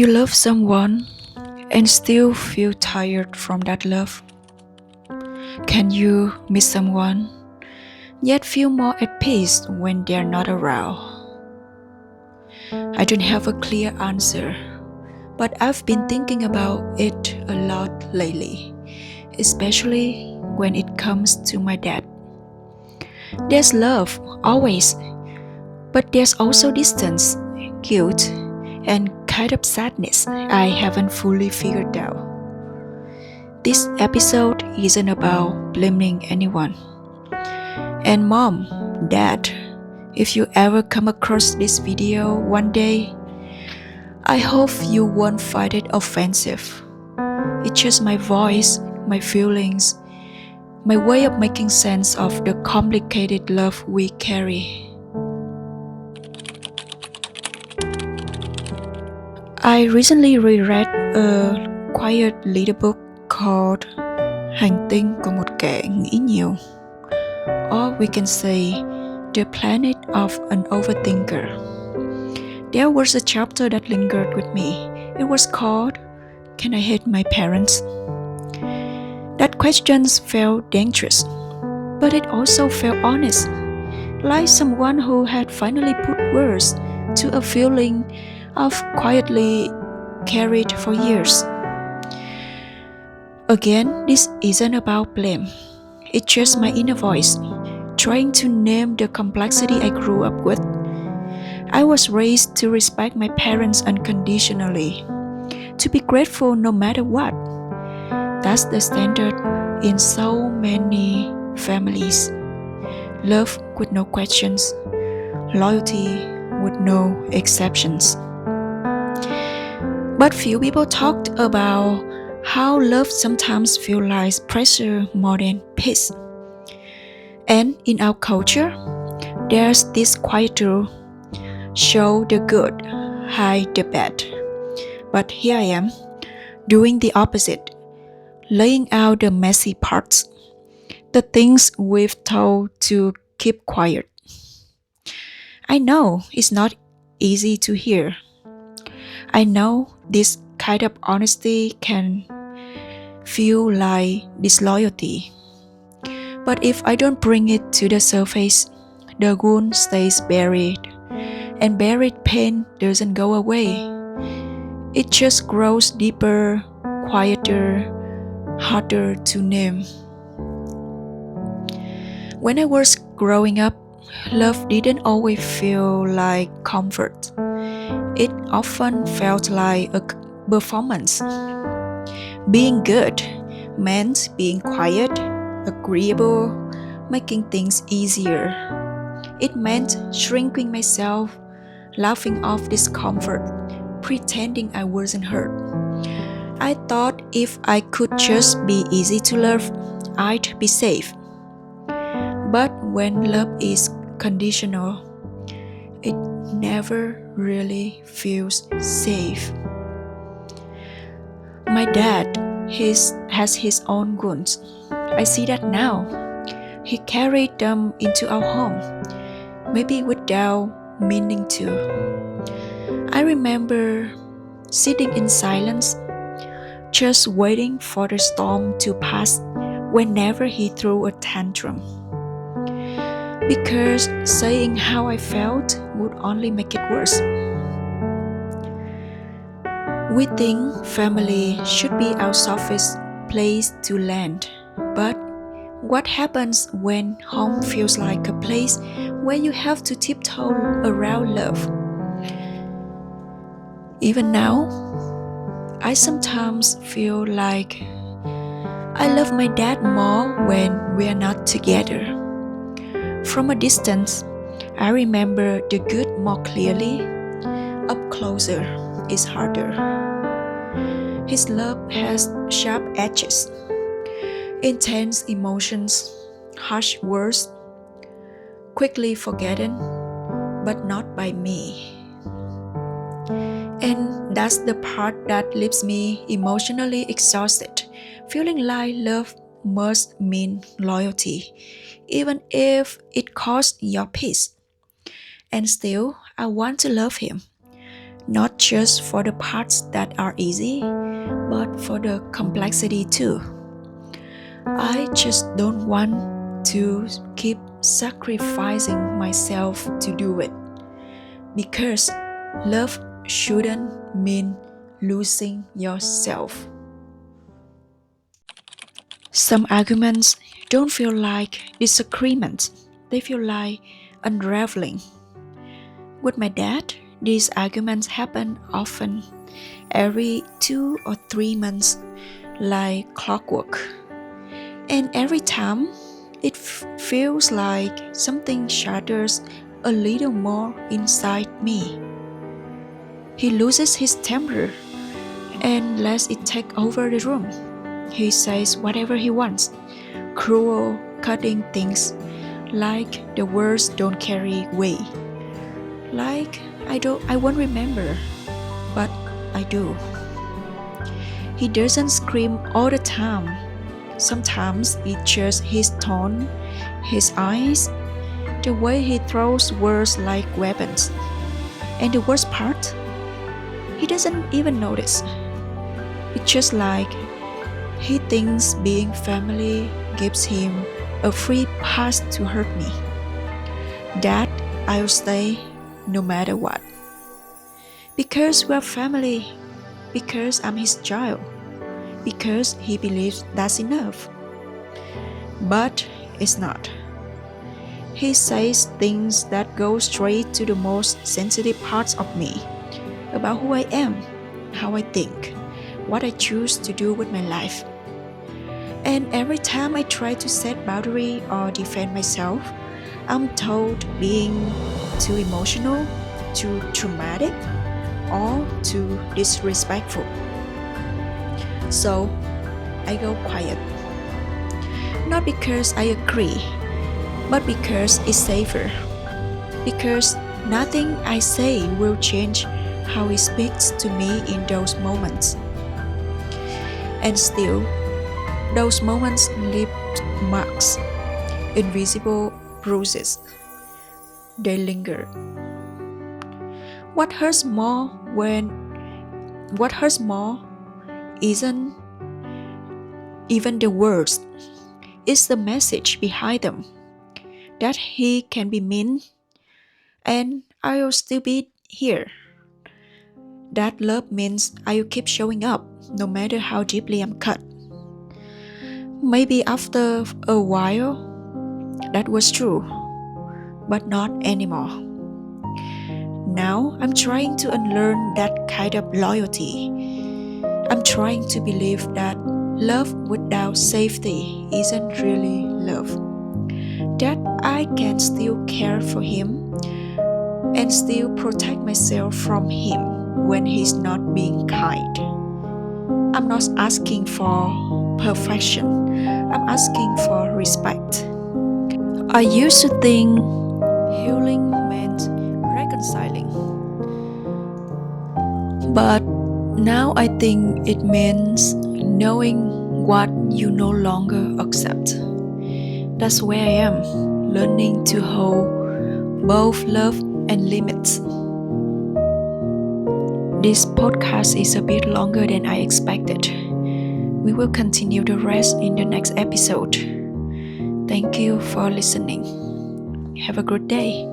you love someone and still feel tired from that love? Can you miss someone yet feel more at peace when they're not around? I don't have a clear answer, but I've been thinking about it a lot lately, especially when it comes to my dad. There's love, always, but there's also distance, guilt, and kind of sadness I haven't fully figured out. This episode isn't about blaming anyone. And mom, dad, if you ever come across this video one day, I hope you won't find it offensive. It's just my voice, my feelings, my way of making sense of the complicated love we carry. I recently reread a quiet little book called Hành tinh của một kẻ nghĩ nhiều, or we can say The Planet of an Overthinker. There was a chapter that lingered with me. It was called Can I Hate My Parents? That question felt dangerous, but it also felt honest, like someone who had finally put words to a feeling I've quietly carried for years. Again, this isn't about blame. It's just my inner voice, trying to name the complexity I grew up with. I was raised to respect my parents unconditionally, to be grateful no matter what. That's the standard in so many families. Love with no questions, loyalty with no exceptions. But few people talked about how love sometimes feels like pressure more than peace. And in our culture, there's this quiet rule: show the good, hide the bad. But here I am, doing the opposite, laying out the messy parts, the things we've told to keep quiet. I know it's not easy to hear. I know this kind of honesty can feel like disloyalty. But if I don't bring it to the surface, the wound stays buried, and buried pain doesn't go away. It just grows deeper, quieter, harder to name. When I was growing up, love didn't always feel like comfort. It often felt like a performance. Being good meant being quiet, agreeable, making things easier. It meant shrinking myself, laughing off discomfort, pretending I wasn't hurt. I thought if I could just be easy to love, I'd be safe. But when love is conditional, it never really feels safe. My dad has his own wounds. I see that now. He carried them into our home, maybe without meaning to. I remember sitting in silence, just waiting for the storm to pass whenever he threw a tantrum. Because saying how I felt would only make it worse. We think family should be our safest place to land, but what happens when home feels like a place where you have to tiptoe around love? Even now, I sometimes feel like I love my dad more when we're not together. From a distance, I remember the good more clearly. Up closer is harder. His love has sharp edges, intense emotions, harsh words, quickly forgotten, but not by me. And that's the part that leaves me emotionally exhausted, feeling like love must mean loyalty, even if it costs your peace. And still, I want to love him, not just for the parts that are easy, but for the complexity too. I just don't want to keep sacrificing myself to do it, because love shouldn't mean losing yourself. Some arguments don't feel like disagreements, they feel like unraveling. With my dad, these arguments happen often, every 2 or 3 months, like clockwork. And every time, it feels like something shatters a little more inside me. He loses his temper and lets it take over the room. He says whatever he wants, cruel, cutting things, like the words don't carry weight. Like I won't remember, but I do. He doesn't scream all the time. Sometimes it's just his tone, his eyes, the way he throws words like weapons. And the worst part, he doesn't even notice. It's just like he thinks being family gives him a free pass to hurt me. That I'll stay no matter what. Because we're family, because I'm his child, because he believes that's enough. But it's not. He says things that go straight to the most sensitive parts of me, about who I am, how I think, what I choose to do with my life. And every time I try to set boundary or defend myself, I'm told being too emotional, too traumatic, or too disrespectful. So I go quiet. Not because I agree, but because it's safer. Because nothing I say will change how he speaks to me in those moments. And still, those moments leave marks, invisible bruises. They linger. What hurts more isn't even the words, it's the message behind them. That he can be mean, and I'll still be here. That love means I'll keep showing up, no matter how deeply I'm cut. Maybe after a while, that was true, but not anymore. Now I'm trying to unlearn that kind of loyalty. I'm trying to believe that love without safety isn't really love. That I can still care for him and still protect myself from him when he's not being kind. I'm not asking for perfection, I'm asking for respect. I used to think healing meant reconciling, but now I think it means knowing what you no longer accept. That's where I am, learning to hold both love and limits. This podcast is a bit longer than I expected. We will continue the rest in the next episode. Thank you for listening. Have a good day.